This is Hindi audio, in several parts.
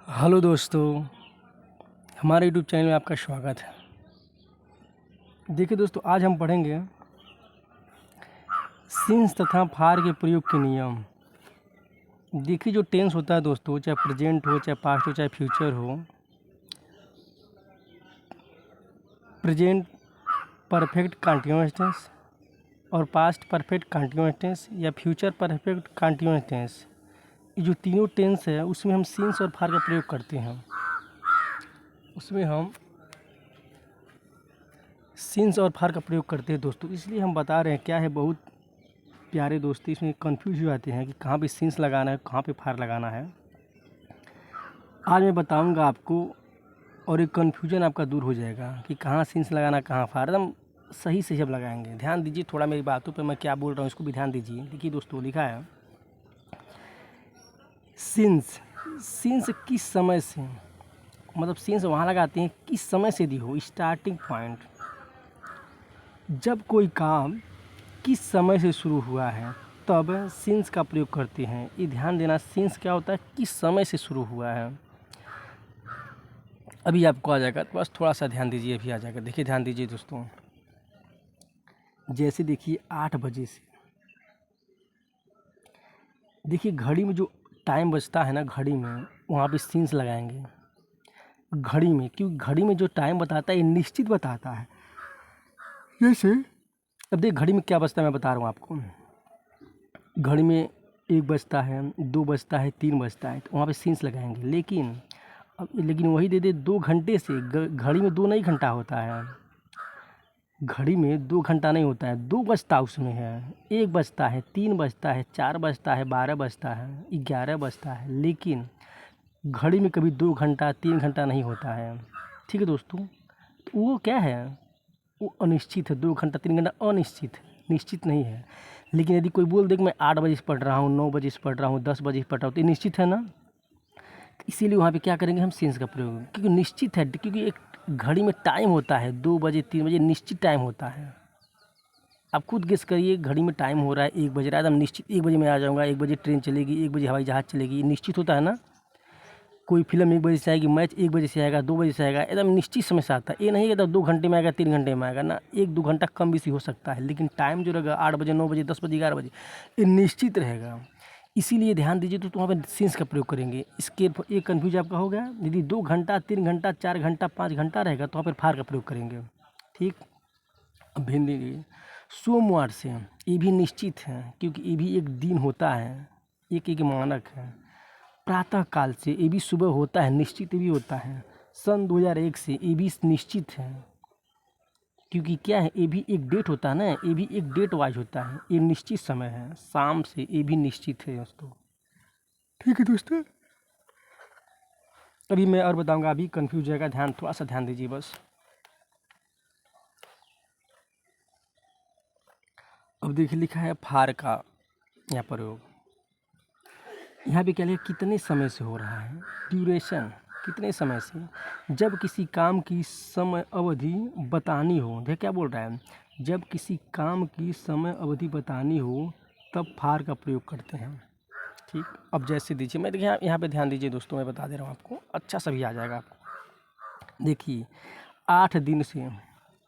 हेलो दोस्तों, हमारे यूट्यूब चैनल में आपका स्वागत है। देखिए दोस्तों, आज हम पढ़ेंगे सिंस तथा फार के प्रयोग के नियम। देखिए, जो टेंस होता है दोस्तों, चाहे प्रेजेंट हो, चाहे पास्ट हो, चाहे फ्यूचर हो, प्रेजेंट परफेक्ट कंटीन्यूअस टेंस और पास्ट परफेक्ट कंटीन्यूअस टेंस या फ्यूचर परफेक्ट कंटीन्यूअस टेंस, ये जो तीनों टेंस है उसमें हम सिंस और फार का प्रयोग करते हैं। उसमें हम सिंस और फार का प्रयोग करते हैं दोस्तों, इसलिए हम बता रहे हैं। क्या है, बहुत प्यारे दोस्तों, इसमें कंफ्यूज हो जाते हैं कि कहाँ पे सिंस लगाना है, कहाँ पे फार लगाना है। आज मैं बताऊंगा आपको और एक कन्फ्यूजन आपका दूर हो जाएगा कि कहाँ सिंस लगाना, कहाँ फार। एकदम सही से जब लगाएंगे। ध्यान दीजिए थोड़ा मेरी बातों पे, मैं क्या बोल रहा हूँ इसको भी ध्यान दीजिए। देखिए दोस्तों, लिखा है सिंस। सिंस किस समय से, मतलब सिंस वहाँ लगाते हैं किस समय से दी हो, स्टार्टिंग पॉइंट। जब कोई काम किस समय से शुरू हुआ है तब सिंस का प्रयोग करते हैं। ये ध्यान देना, सिंस क्या होता है, किस समय से शुरू हुआ है। अभी आपको आ जाएगा, तो बस थोड़ा सा ध्यान दीजिए, अभी आ जाएगा। देखिए ध्यान दीजिए दोस्तों, जैसे देखिए 8 बजे से, देखिए घड़ी में जो टाइम बजता है ना, घड़ी में वहाँ पे सिंस लगाएंगे घड़ी में, क्योंकि घड़ी में जो टाइम बताता है ये निश्चित बताता है। जैसे अब देख, घड़ी में क्या बजता है मैं बता रहा हूँ आपको। घड़ी में 1 बजता है, 2 बजता है, 3 बजता है, तो वहाँ पे सिंस लगाएंगे। लेकिन वही दे दे 2 घंटे से, घड़ी में 2 नहीं घंटा होता है। घड़ी में 2 घंटा नहीं होता है, 2 बजता उसमें है। 1 बजता है, 3 बजता है, 4 बजता है, 12 बजता है, 11 बजता है। लेकिन घड़ी में कभी 2 घंटा 3 घंटा नहीं होता है। ठीक है दोस्तों, तो वो क्या है, वो अनिश्चित है। 2 घंटा 3 घंटा अनिश्चित है, निश्चित नहीं है। लेकिन यदि कोई बोल दे कि मैं 8 बजे से पढ़ रहा हूँ, 9 बजे से पढ़ रहा हूँ, 10 बजे से पढ़ रहा हूँ, तो ये निश्चित है ना। इसीलिए वहाँ पे क्या करेंगे हम, सिंस का प्रयोग, क्योंकि निश्चित है। क्योंकि एक घड़ी में टाइम होता है 2 बजे 3 बजे, निश्चित टाइम होता है। आप खुद गेस करिए, घड़ी में टाइम हो रहा है 1 बज रहा है, एकदम निश्चित 1 बजे मैं आ जाऊँगा, 1 बजे ट्रेन चलेगी, 1 बजे हवाई जहाज़ चलेगी, ये निश्चित होता है ना। कोई फिल्म 1 बजे से आएगी, मैच 1 बजे से आएगा, 2 बजे से आएगा, एकदम निश्चित समय से आता है। ये नहीं कि 2 घंटे में आएगा, 3 घंटे में आएगा ना, 1-2 घंटा कम बेसी हो सकता है। लेकिन टाइम जो रहेगा 8 बजे, 9 बजे, 10 बजे, 11 बजे, ये निश्चित रहेगा। इसीलिए ध्यान दीजिए, तो वहाँ पर सिंस का प्रयोग करेंगे। इसके एक कन्फ्यूज आपका हो गया। यदि 2 घंटा 3 घंटा 4 घंटा 5 घंटा रहेगा तो वहाँ पर फार का प्रयोग करेंगे। ठीक। अब भिन्न लीजिए, सोमवार से, ये भी निश्चित है क्योंकि ये भी एक दिन होता है, एक मानक है। प्रातः काल से, ये भी सुबह होता है, निश्चित भी होता है। सन 2001 से, ये भी निश्चित है क्योंकि क्या है, ये भी एक डेट होता है ना, ये भी एक डेट वाइज होता है, ये निश्चित समय है। शाम से, ये भी निश्चित है दोस्तों। ठीक है दोस्तों, अभी मैं और बताऊंगा, अभी कंफ्यूज जाएगा, ध्यान थोड़ा सा ध्यान दीजिए बस। अब देखिए, लिखा है फार का यहाँ प्रयोग। यहाँ पे क्या लिखा, कितने समय से हो रहा है, ड्यूरेशन, कितने समय से। जब किसी काम की समय अवधि बतानी हो, देख क्या बोल रहा है, जब किसी काम की समय अवधि बतानी हो तब फार का प्रयोग करते हैं। ठीक। अब जैसे दीजिए, मैं देखिए यहाँ पे ध्यान दीजिए दोस्तों, मैं बता दे रहा हूँ आपको, अच्छा सा भी आ जाएगा आपको। देखिए, 8 दिन से,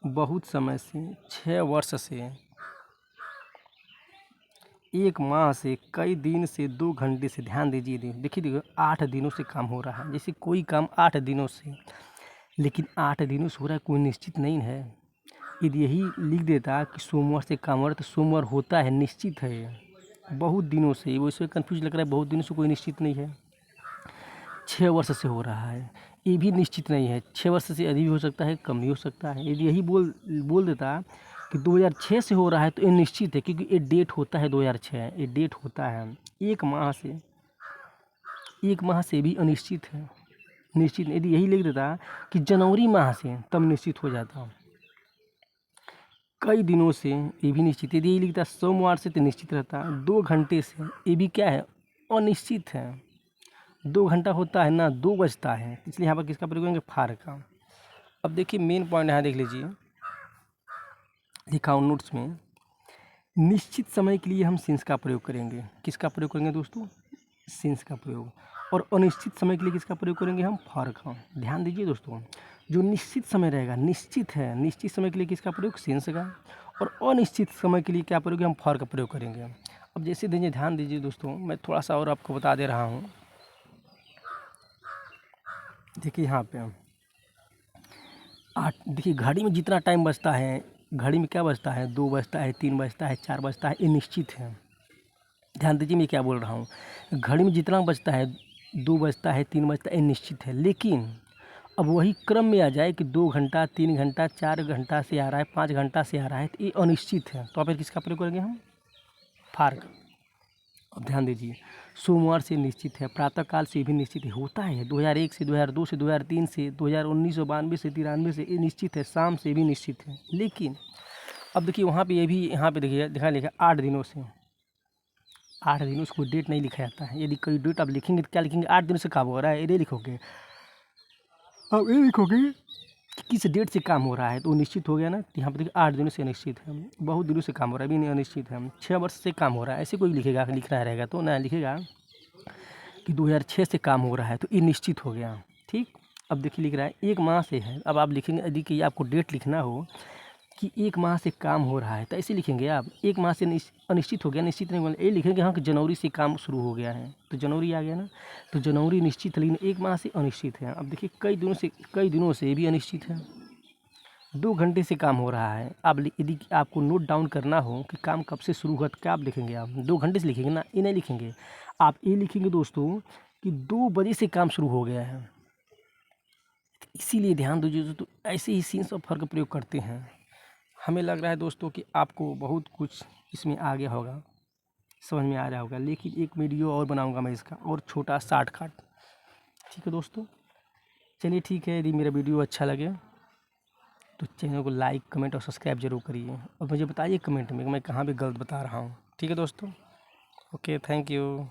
बहुत समय से, 6 वर्ष से, 1 माह से, कई दिन से, 2 घंटे से। ध्यान दीजिए, देखिए 8 दिनों से काम हो रहा है। जैसे कोई काम 8 दिनों से, लेकिन 8 दिनों से हो रहा है, कोई निश्चित नहीं है। यदि यही लिख देता कि सोमवार से काम हो रहा है, तो सोमवार होता है, निश्चित है। बहुत दिनों से, वो इसमें कन्फ्यूज लग रहा है, बहुत दिनों से कोई निश्चित नहीं है। 6 वर्ष से हो रहा है, ये भी निश्चित नहीं है। 6 वर्ष से अधिक भी हो सकता है, कम भी हो सकता है। यदि यही बोल देता कि 2006 से हो रहा है, तो ये निश्चित है क्योंकि ये डेट होता है 2006, ये डेट होता है। 1 माह से, 1 माह से भी अनिश्चित है, निश्चित। यदि यही लिख देता कि जनवरी माह से, तब निश्चित हो जाता। कई दिनों से, ये भी निश्चित। यदि यही लिखता सोमवार से, तो निश्चित रहता। 2 घंटे से, ये भी क्या है, अनिश्चित है। 2 घंटा होता है ना, 2 बजता है, इसलिए यहाँ पर किसका प्रयोग करेंगे, फार का। अब देखिए मेन पॉइंट यहाँ देख लीजिए, लिखा हूँ नोट्स में, निश्चित समय के लिए हम सिंस का प्रयोग करेंगे। किसका प्रयोग करेंगे दोस्तों, सिंस का प्रयोग। और अनिश्चित समय के लिए किसका प्रयोग करेंगे हम? फॉर का। ध्यान दीजिए दोस्तों, जो निश्चित समय रहेगा, निश्चित है, निश्चित समय के लिए किसका प्रयोग? सिंस का। और अनिश्चित समय के लिए क्या प्रयोग? हम फॉर का प्रयोग करेंगे। अब जैसे दीजिए, ध्यान दीजिए दोस्तों, मैं थोड़ा सा और आपको बता दे रहा हूँ। देखिए यहाँ पे देखिए घड़ी में जितना टाइम बचता है, घड़ी में क्या बचता है? 2 बजता है, 3 बजता है, 4 बजता है, ये निश्चित है। ध्यान दीजिए मैं क्या बोल रहा हूँ। घड़ी में जितना बजता है, 2 बजता है, 3 बजता है, ये निश्चित है। लेकिन अब वही क्रम में आ जाए कि 2 घंटा, 3 घंटा, 4 घंटा से आ रहा है, 5 घंटा से आ रहा है, तो ये अनिश्चित है। तो फिर किसका प्रयोग करेंगे हम? फार का। अब ध्यान दीजिए, सोमवार से निश्चित है, प्रातःकाल से भी निश्चित है। होता है 2001 से, 2002 से, 2003 से, 1992 से, 93 से, ये निश्चित है। शाम से भी निश्चित है। लेकिन अब देखिए वहाँ पे, ये भी यहाँ पे देखिए दिखा लिखा 8 दिनों से, 8 दिनों से कोई डेट नहीं लिखा जाता है। यदि कोई डेट आप लिखेंगे तो क्या लिखेंगे? 8 दिनों से काम हो रहा है, ये लिखोगे। अब ये लिखोगे कि किस डेट से काम हो रहा है, तो वो निश्चित हो गया ना। तो यहाँ पे देखिए 8 दिनों से अनिश्चित है, बहुत दिनों से काम हो रहा है, अभी नहीं अनिश्चित है, 6 वर्ष से काम हो रहा है, ऐसे कोई लिखेगा, लिखना रहेगा तो ना लिखेगा कि 2006 से काम हो रहा है, तो ये निश्चित हो गया। ठीक। अब देखिए लिख रहा है 1 माह से है। अब आप लिखेंगे, यदि कि आपको डेट लिखना हो कि 1 माह से काम हो रहा है, तो ऐसे लिखेंगे आप। 1 माह से अनिश्चित हो गया, निश्चित नहीं बोला, ये लिखेंगे हाँ कि जनवरी से काम शुरू हो गया है, तो जनवरी आ गया ना। तो जनवरी निश्चित है, लेकिन 1 माह से अनिश्चित है। अब देखिए कई दिनों से भी अनिश्चित है। 2 घंटे से काम हो रहा है। अब यदि आपको नोट डाउन करना हो कि काम कब से शुरू हुआ, तो क्या आप लिखेंगे? आप 2 घंटे से लिखेंगे ना, ये नहीं लिखेंगे। आप ये लिखेंगे दोस्तों कि 2 बजे से काम शुरू हो गया है। इसीलिए ध्यान दीजिए दोस्तों, ऐसे ही सीन्स और फॉर का प्रयोग करते हैं। हमें लग रहा है दोस्तों कि आपको बहुत कुछ इसमें आ गया होगा, समझ में आ रहा होगा। लेकिन एक वीडियो और बनाऊंगा मैं इसका, और छोटा शॉर्टकट। ठीक है दोस्तों, चलिए ठीक है। यदि मेरा वीडियो अच्छा लगे तो चैनल को लाइक, कमेंट और सब्सक्राइब जरूर करिए, और मुझे बताइए कमेंट में कि मैं कहाँ पे गलत बता रहा हूँ। ठीक है दोस्तों, ओके, थैंक यू।